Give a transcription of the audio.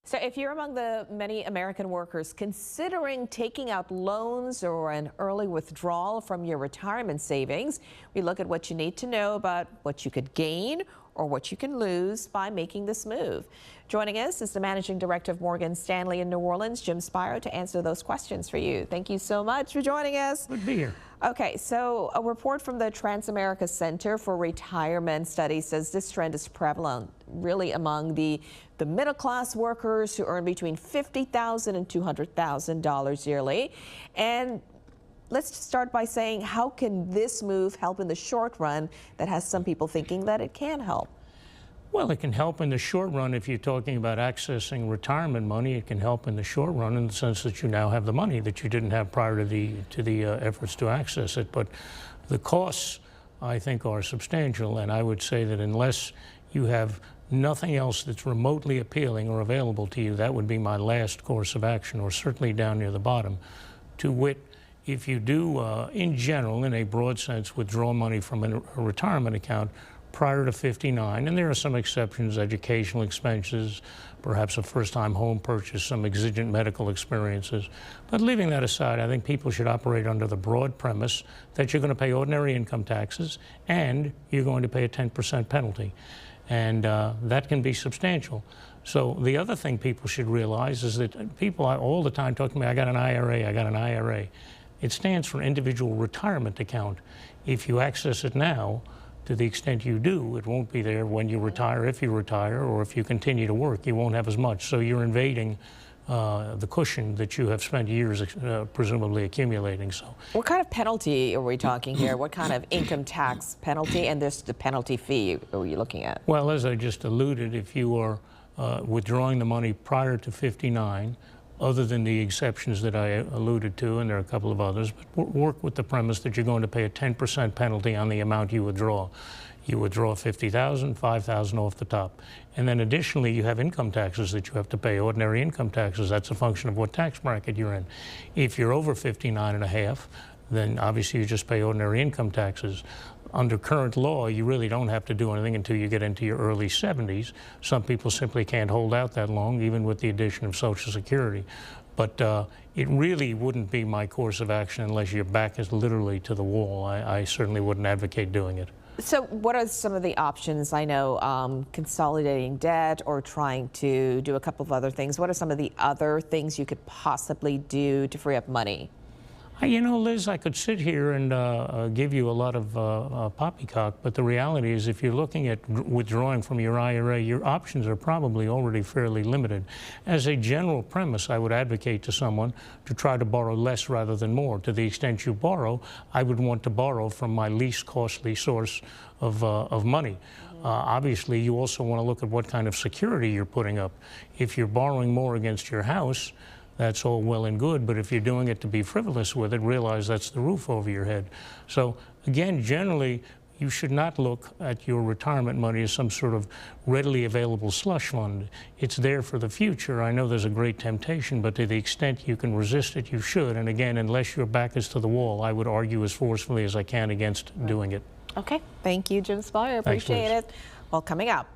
So if you're among the many American workers considering taking out loans or an early withdrawal from your retirement savings, we look at what you need to know about what you could gain or what you can lose by making this move. Joining us is the Managing Director of Morgan Stanley in New Orleans, Jim Spiro, to answer those questions for you. Thank you so much for joining us. Good to be here. Okay, so a report from the Trans-America Center for Retirement Studies says this trend is prevalent really among the middle-class workers who earn between $50,000 and $200,000 yearly. And let's start by saying, how can this move help in the short run that has some people thinking that it can help? Well, it can help in the short run if you're talking about accessing retirement money. It can help in the short run in the sense that you now have the money that you didn't have prior to the efforts to access it. But the costs, I think, are substantial, and I would say that unless you have nothing else that's remotely appealing or available to you, that would be my last course of action, or certainly down near the bottom. To wit, if you do, in general, in a broad sense, withdraw money from a retirement account prior to 59, and there are some exceptions, educational expenses, perhaps a first-time home purchase, some exigent medical experiences. But leaving that aside, I think people should operate under the broad premise that you're going to pay ordinary income taxes and you're going to pay a 10% penalty. And that can be substantial. So the other thing people should realize is that people all the time talk to me, I got an IRA, I got an IRA. It stands for individual retirement account. If you access it now, to the extent you do, it won't be there when you retire, if you retire, or if you continue to work, you won't have as much. So you're invading the cushion that you have spent years presumably accumulating. So, what kind of penalty are we talking here? What kind of income tax penalty, and there's the penalty fee are you looking at? Well, as I just alluded, if you are withdrawing the money prior to 59, other than the exceptions that I alluded to, and there are a couple of others, but work with the premise that you're going to pay a 10% penalty on the amount you withdraw. You withdraw $50,000, $5,000 off the top. And then additionally, you have income taxes that you have to pay, ordinary income taxes. That's a function of what tax bracket you're in. If you're over 59 and a half, then obviously you just pay ordinary income taxes. Under current law, you really don't have to do anything until you get into your early 70s. Some people simply can't hold out that long, even with the addition of Social Security. But it really wouldn't be my course of action unless your back is literally to the wall. I certainly wouldn't advocate doing it. So what are some of the options? I know consolidating debt or trying to do a couple of other things. What are some of the other things you could possibly do to free up money? You know, Liz, I could sit here and give you a lot of poppycock, but the reality is if you're looking at withdrawing from your IRA, your options are probably already fairly limited. As a general premise, I would advocate to someone to try to borrow less rather than more. To the extent you borrow, I would want to borrow from my least costly source of money. Obviously, you also want to look at what kind of security you're putting up. If you're borrowing more against your house, that's all well and good, but if you're doing it to be frivolous with it, realize that's the roof over your head. So again, generally, you should not look at your retirement money as some sort of readily available slush fund. It's there for the future. I know there's a great temptation, but to the extent you can resist it, you should. And again, unless your back is to the wall, I would argue as forcefully as I can against doing it. Okay, thank you, Jim Spiro. I appreciate it. Well, coming up.